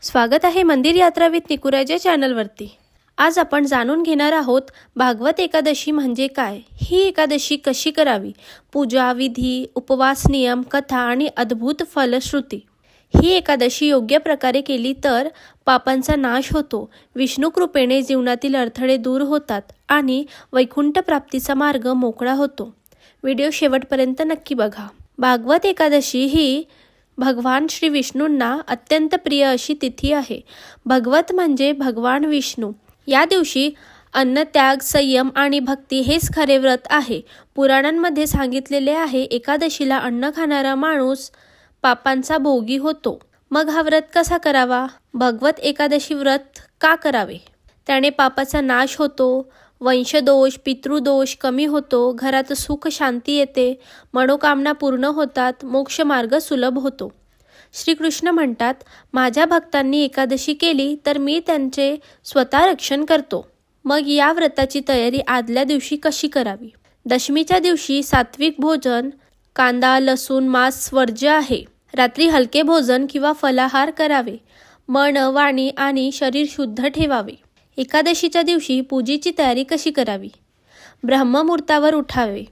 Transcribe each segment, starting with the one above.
स्वागत आहे मंदिर यात्रा विथ निकुराच्या चॅनलवरती। आज आपण जाणून घेणार आहोत भागवत एकादशी म्हणजे काय, ही एकादशी कशी करावी, पूजा विधी, उपवास नियम, कथा आणि अद्भुत फलश्रुती। ही एकादशी योग्य प्रकारे केली तर पापांचा नाश होतो, विष्णू कृपेने जीवनातील अडथळे दूर होतात आणि वैकुंठ प्राप्तीचा मार्ग मोकळा होतो। व्हिडिओ शेवटपर्यंत नक्की बघा। भागवत एकादशी ही भगवान श्री विष्णूंना अत्यंत प्रिय अशी तिथी आहे। भगवत म्हणजे भगवान विष्णू। या दिवशी अन्नत्याग, संयम आणि भक्ती हेच खरे व्रत आहे। पुराणांमध्ये सांगितलेले आहे, एकादशीला अन्न खाणारा माणूस पापांचा भोगी होतो। मग हा व्रत कसा करावा? भगवत एकादशी व्रत का करावे? त्याने पापाचा नाश होतो, वंशदोष, पितृदोष कमी होतो, घरात सुख शांती येते, मनोकामना पूर्ण होतात, मोक्ष मार्ग सुलभ होतो। श्रीकृष्ण म्हणतात, माझ्या भक्तांनी एकादशी केली तर मी त्यांचे स्वतः रक्षण करतो। मग या व्रताची तयारी आदल्या दिवशी कशी करावी? दशमीच्या दिवशी सात्विक भोजन, कांदा, लसूण, मांस वर्ज्य आहे। रात्री हलके भोजन किंवा फलाहार करावे। मन, वाणी आणि शरीर शुद्ध ठेवावे। एकादशीच्या दिवशी पूजेची तयारी कशी करावी? ब्रह्ममुहूर्तावर उठावे,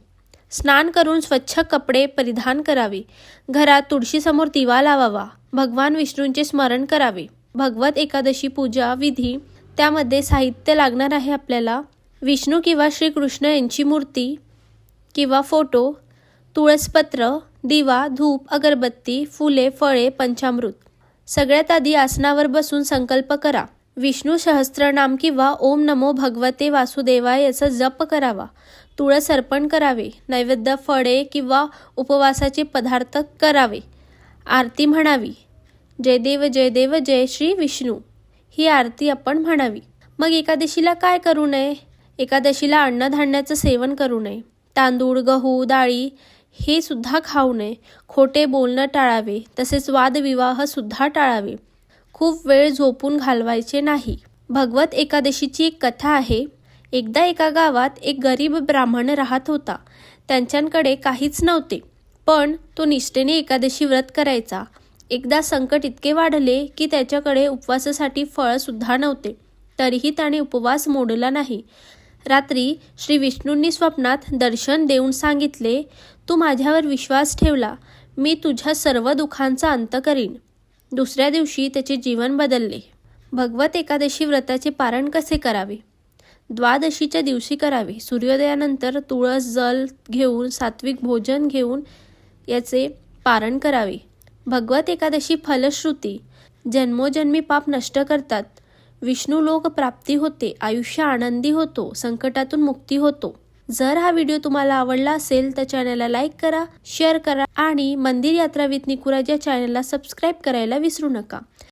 स्नान करून स्वच्छ कपडे परिधान करावे, घरात तुळशीसमोर दिवा लावावा, भगवान विष्णूंचे स्मरण करावे। भगवत एकादशी पूजा विधी, त्यामध्ये साहित्य लागणार आहे आपल्याला विष्णू किंवा श्रीकृष्ण यांची मूर्ती किंवा फोटो, तुळसपत्र, दिवा, धूप, अगरबत्ती, फुले, फळे, पंचामृत। सगळ्यात आधी आसनावर बसून संकल्प करा। विष्णू सहस्त्रनाम किंवा ओम नमो भगवते वासुदेवाय याचा जप करावा। तुळस अर्पण करावे, नैवेद्य फळे किंवा उपवासाचे पदार्थ करावे, आरती म्हणावी, जय देव जय देव जय श्री विष्णू ही आरती आपण म्हणावी। मग एकादशीला काय करू नये? एकादशीला अन्नधान्याचं सेवन करू नये। तांदूळ, गहू, डाळी हे सुद्धा खाऊ नये। खोटे बोलणं टाळावे, तसेच वादविवाह सुद्धा टाळावे। खूप वेळ झोपून घालवायचे नाही। भगवत एकादशीची एक कथा आहे। एकदा एका गावात एक गरीब ब्राह्मण राहत होता। त्यांच्याकडे काहीच नव्हते, पण तो निष्ठेने एकादशी व्रत करायचा। एकदा संकट इतके वाढले की त्याच्याकडे उपवासासाठी फळ सुद्धा नव्हते, तरीही त्याने उपवास मोडला नाही। रात्री श्री विष्णूंनी स्वप्नात दर्शन देऊन सांगितले, तू माझ्यावर विश्वास ठेवला, मी तुझ्या सर्व दुःखांचा अंत करीन। दुसऱ्या दिवशी त्याचे जीवन बदलले। भगवत एकादशी व्रताचे पारण कसे करावे? द्वादशीच्या दिवशी करावे। सूर्योदयानंतर तुळस जल घेऊन सात्विक भोजन घेऊन याचे पारण करावे। भगवत एकादशी फलश्रुती, जन्मोजन्मी पाप नष्ट करतात, विष्णू लोक प्राप्ती होते, आयुष्य आनंदी होतो, संकटातून मुक्ती होतो। जर हा व्हिडिओ तुम्हाला आवडला असेल तर चॅनलला लाईक करा, शेअर करा आणि मंदिर यात्रा विथ निकुराच्या चॅनलला सबस्क्राईब करायला विसरू नका।